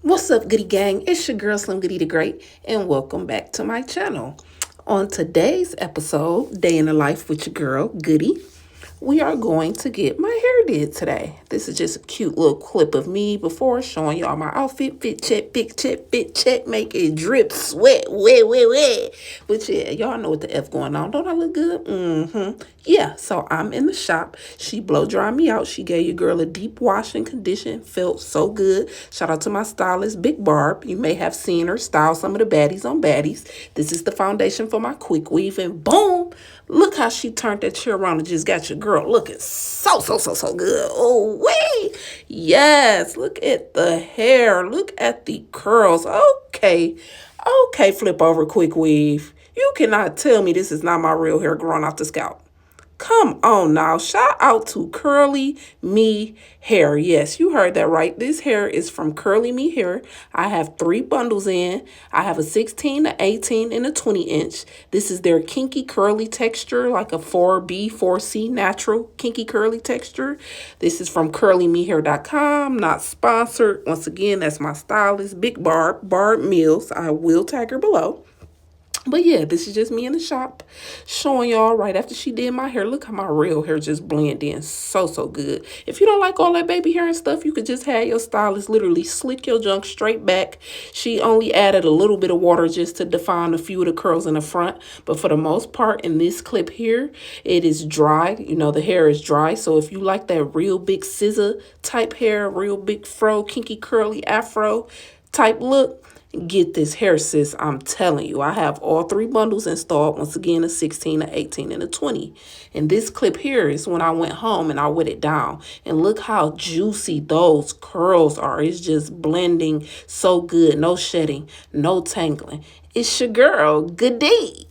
What's up, Goody Gang? It's your girl Slim Goody the Great, and welcome back to my channel. On today's episode, Day in the Life with your girl Goody, we are going to get my hair did today. This is just a cute little clip of me before showing y'all my outfit. Fit check, big check, fit check, make it drip, sweat, wet, wet, wet. But yeah, y'all know what the F going on. Don't I look good? Yeah, so I'm in the shop. She blow dried me out. She gave your girl a deep wash and condition. Felt so good. Shout out to my stylist, Big Barb. You may have seen her style some of the baddies on baddies. This is the foundation for my quick weave, and boom, look how she turned that chair around and just got your girl looking so good. Oh, wait. Yes, look at the hair. Look at the curls. Okay, flip over quick weave. You cannot tell me this is not my real hair growing out the scalp. Come on now. Shout out to Curly Me Hair. Yes, you heard that right. This hair is from Curly Me Hair. I have 3 bundles in. I have a 16, a 18, and a 20 inch. This is their kinky curly texture, like a 4B, 4C natural kinky curly texture. This is from curlymehair.com, not sponsored. Once again, that's my stylist, Big Barb Mills. I will tag her below. But yeah, this is just me in the shop showing y'all right after she did my hair. Look how my real hair just blend in so good. If you don't like all that baby hair and stuff, you could just have your stylist literally slick your junk straight back. She only added a little bit of water just to define a few of the curls in the front. But for the most part, in this clip here, it is dry. You know, the hair is dry. So if you like that real big scissor type hair, real big fro, kinky curly afro type look, get this hair, sis. I'm telling you, I have all 3 bundles installed. Once again, a 16, a 18, and a 20. And this clip here is when I went home and I wet it down. And look how juicy those curls are. It's just blending so good. No shedding, no tangling. It's your girl, Goody.